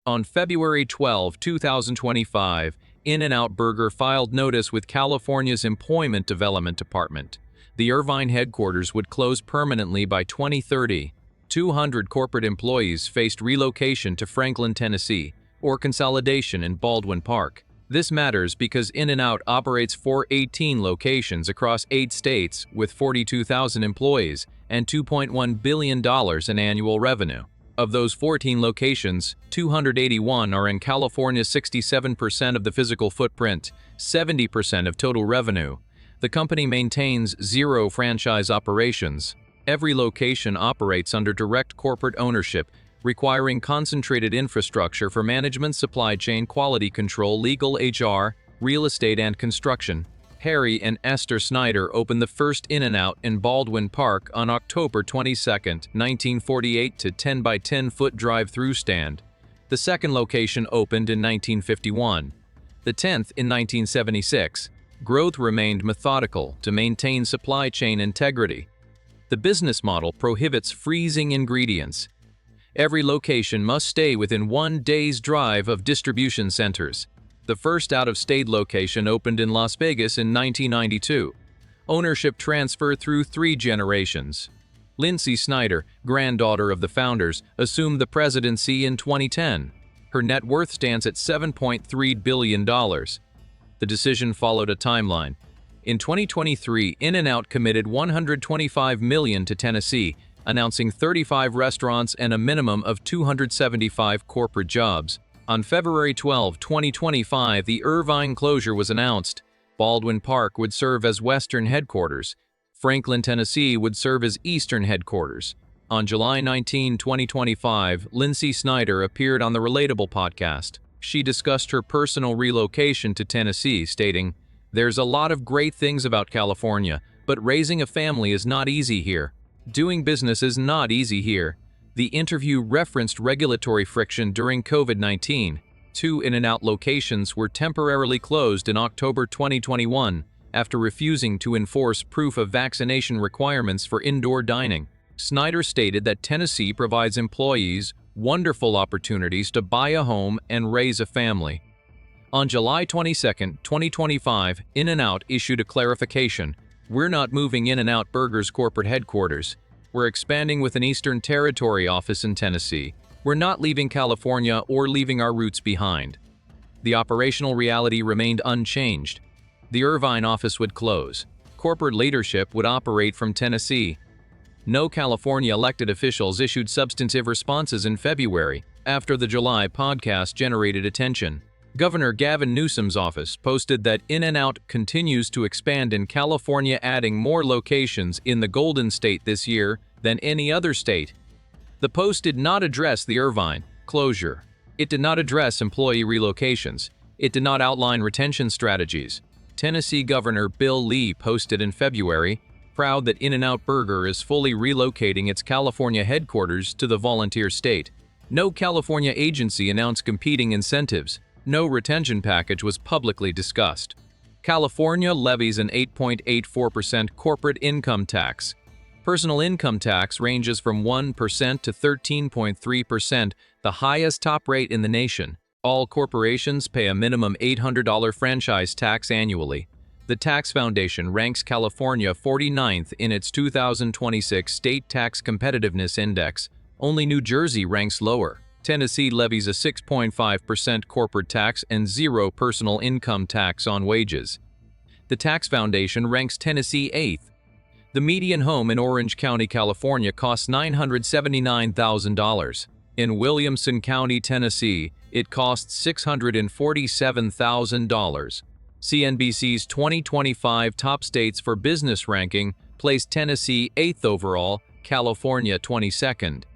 On February 12, 2025, In-N-Out Burger filed notice with California's Employment Development Department. The Irvine headquarters would close permanently by 2030. 200 corporate employees faced relocation to Franklin, Tennessee, or consolidation in Baldwin Park. This matters because In-N-Out operates 418 locations across 8 states with 42,000 employees and $2.1 billion in annual revenue. Of those 14 locations, 281 are in California, 67% of the physical footprint, 70% of total revenue. The company maintains 0 franchise operations. Every location operates under direct corporate ownership, requiring concentrated infrastructure for management, supply chain, quality control, legal, HR, real estate, and construction. Harry and Esther Snyder opened the first In-N-Out in Baldwin Park on October 22, 1948 to 10-by-10-foot drive-through stand. The second location opened in 1951. The 10th in 1976. Growth remained methodical to maintain supply chain integrity. The business model prohibits freezing ingredients. Every location must stay within 1 day's drive of distribution centers. The first out-of-state location opened in Las Vegas in 1992. Ownership transfer through 3 generations. Lindsay Snyder, granddaughter of the founders, assumed the presidency in 2010. Her net worth stands at $7.3 billion. The decision followed a timeline. In 2023, In-N-Out committed $125 million to Tennessee, announcing 35 restaurants and a minimum of 275 corporate jobs. On February 12, 2025, the Irvine closure was announced. Baldwin Park would serve as western headquarters. Franklin, Tennessee would serve as eastern headquarters. On July 19, 2025, Lindsay Snyder appeared on the Relatable podcast. She discussed her personal relocation to Tennessee, stating, "There's a lot of great things about California, but raising a family is not easy here. Doing business is not easy here." The interview referenced regulatory friction during COVID-19. 2 In-N-Out locations were temporarily closed in October 2021 after refusing to enforce proof of vaccination requirements for indoor dining. Snyder stated that Tennessee provides employees wonderful opportunities to buy a home and raise a family. On July 22, 2025, In-N-Out issued a clarification. "We're not moving In-N-Out Burger's corporate headquarters. We're expanding with an Eastern Territory office in Tennessee. We're not leaving California or leaving our roots behind." The operational reality remained unchanged. The Irvine office would close. Corporate leadership would operate from Tennessee. No California elected officials issued substantive responses in February, after the July podcast generated attention. Governor Gavin Newsom's office posted that In-N-Out continues to expand in California, adding more locations in the Golden State this year than any other state. The post did not address the Irvine closure. It did not address employee relocations. It did not outline retention strategies. Tennessee Governor Bill Lee posted in February, proud that In-N-Out Burger is fully relocating its California headquarters to the volunteer state. No California agency announced competing incentives. No retention package was publicly discussed. California levies an 8.84% corporate income tax. Personal income tax ranges from 1% to 13.3%, the highest top rate in the nation. All corporations pay a minimum $800 franchise tax annually. The Tax Foundation ranks California 49th in its 2026 State Tax Competitiveness Index. Only New Jersey ranks lower. Tennessee levies a 6.5% corporate tax and 0 personal income tax on wages. The Tax Foundation ranks Tennessee 8th. The median home in Orange County, California costs $979,000. In Williamson County, Tennessee, it costs $647,000. CNBC's 2025 Top States for Business ranking placed Tennessee 8th overall, California 22nd.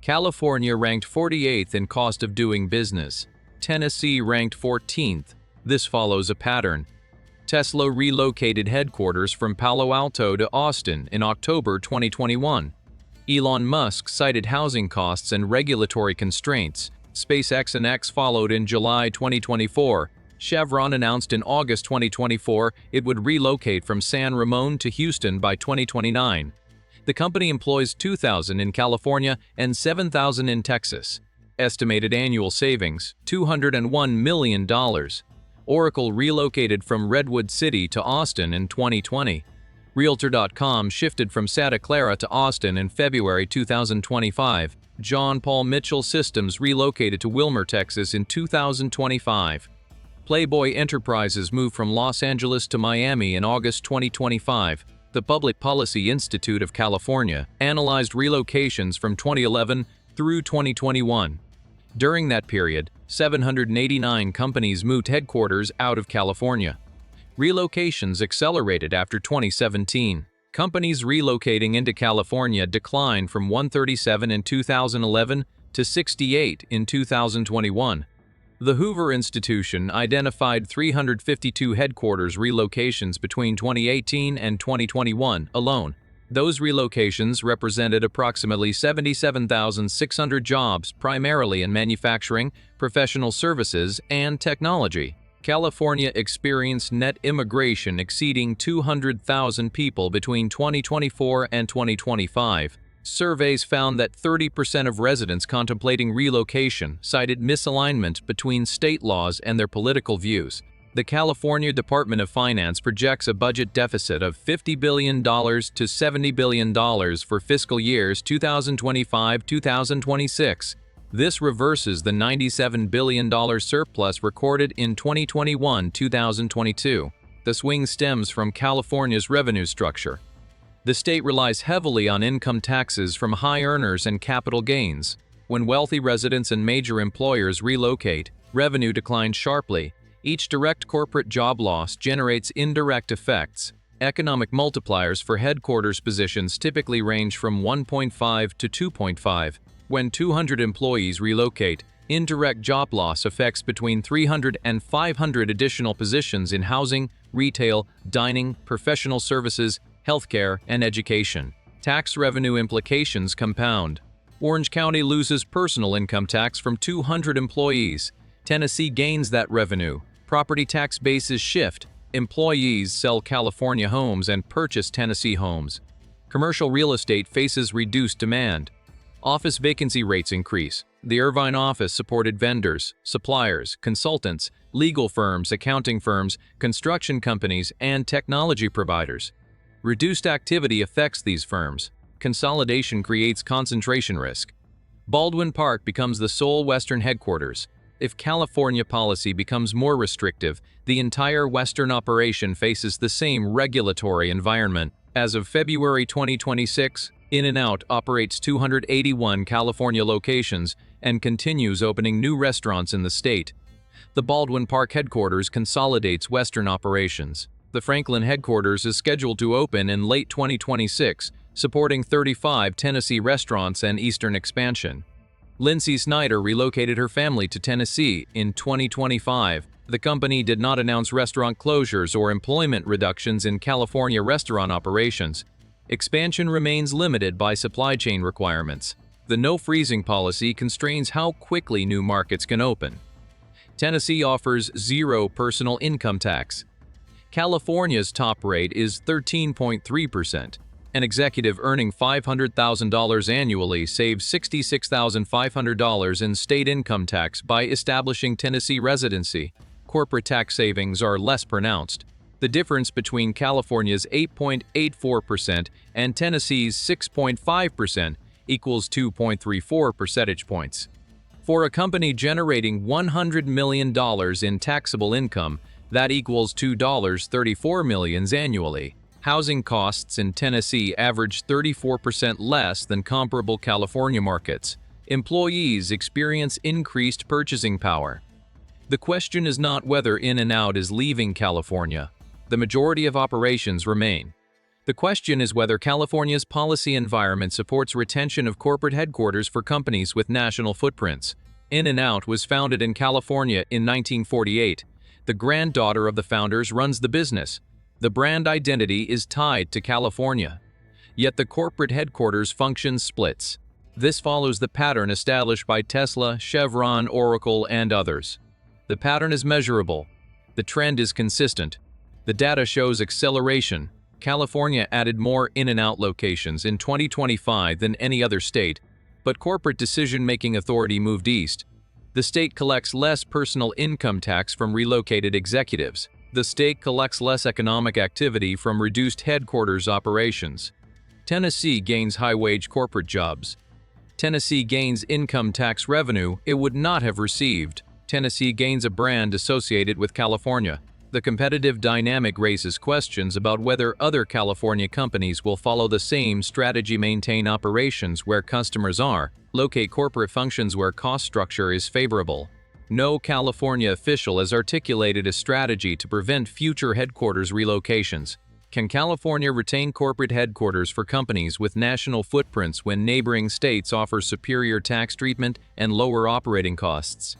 California ranked 48th in cost of doing business. Tennessee ranked 14th. This follows a pattern. Tesla relocated headquarters from Palo Alto to Austin in October 2021. Elon Musk cited housing costs and regulatory constraints. SpaceX and X followed in July 2024. Chevron announced in August 2024 it would relocate from San Ramon to Houston by 2029. The company employs 2,000 in California and 7,000 in Texas. Estimated annual savings, $201 million. Oracle relocated from Redwood City to Austin in 2020. Realtor.com shifted from Santa Clara to Austin in February 2025. John Paul Mitchell Systems relocated to Wilmer, Texas in 2025. Playboy Enterprises moved from Los Angeles to Miami in August 2025. The Public Policy Institute of California analyzed relocations from 2011 through 2021. During that period, 789 companies moved headquarters out of California. Relocations accelerated after 2017. Companies relocating into California declined from 137 in 2011 to 68 in 2021. The Hoover Institution identified 352 headquarters relocations between 2018 and 2021 alone. Those relocations represented approximately 77,600 jobs, primarily in manufacturing, professional services, and technology. California experienced net immigration exceeding 200,000 people between 2024 and 2025. Surveys found that 30% of residents contemplating relocation cited misalignment between state laws and their political views. The California Department of Finance projects a budget deficit of $50 billion to $70 billion for fiscal years 2025-2026. This reverses the $97 billion surplus recorded in 2021-2022. The swing stems from California's revenue structure. The state relies heavily on income taxes from high earners and capital gains. When wealthy residents and major employers relocate, revenue declines sharply. Each direct corporate job loss generates indirect effects. Economic multipliers for headquarters positions typically range from 1.5 to 2.5. When 200 employees relocate, indirect job loss affects between 300 and 500 additional positions in housing, retail, dining, professional services, healthcare, and education. Tax revenue implications compound. Orange County loses personal income tax from 200 employees. Tennessee gains that revenue. Property tax bases shift. Employees sell California homes and purchase Tennessee homes. Commercial real estate faces reduced demand. Office vacancy rates increase. The Irvine office supported vendors, suppliers, consultants, legal firms, accounting firms, construction companies, and technology providers. Reduced activity affects these firms. Consolidation creates concentration risk. Baldwin Park becomes the sole Western headquarters. If California policy becomes more restrictive, the entire Western operation faces the same regulatory environment. As of February 2026, In-N-Out operates 281 California locations and continues opening new restaurants in the state. The Baldwin Park headquarters consolidates Western operations. The Franklin headquarters is scheduled to open in late 2026, supporting 35 Tennessee restaurants and Eastern expansion. Lindsay Snyder relocated her family to Tennessee in 2025. The company did not announce restaurant closures or employment reductions in California restaurant operations. Expansion remains limited by supply chain requirements. The no-freezing policy constrains how quickly new markets can open. Tennessee offers zero personal income tax. California's top rate is 13.3%. An executive earning $500,000 annually saves $66,500 in state income tax by establishing Tennessee residency. Corporate tax savings are less pronounced. The difference between California's 8.84% and Tennessee's 6.5% equals 2.34 percentage points. For a company generating $100 million in taxable income, that equals $2.34 million annually. Housing costs in Tennessee average 34% less than comparable California markets. Employees experience increased purchasing power. The question is not whether In-N-Out is leaving California. The majority of operations remain. The question is whether California's policy environment supports retention of corporate headquarters for companies with national footprints. In-N-Out was founded in California in 1948. The granddaughter of the founders runs the business. The brand identity is tied to California. Yet the corporate headquarters function splits. This follows the pattern established by Tesla, Chevron, Oracle, and others. The pattern is measurable. The trend is consistent. The data shows acceleration. California added more In-N-Out locations in 2025 than any other state, but corporate decision-making authority moved east. The state collects less personal income tax from relocated executives. The state collects less economic activity from reduced headquarters operations. Tennessee gains high-wage corporate jobs. Tennessee gains income tax revenue it would not have received. Tennessee gains a brand associated with California. The competitive dynamic raises questions about whether other California companies will follow the same strategy: maintain operations where customers are, locate corporate functions where cost structure is favorable. No California official has articulated a strategy to prevent future headquarters relocations. Can California retain corporate headquarters for companies with national footprints when neighboring states offer superior tax treatment and lower operating costs?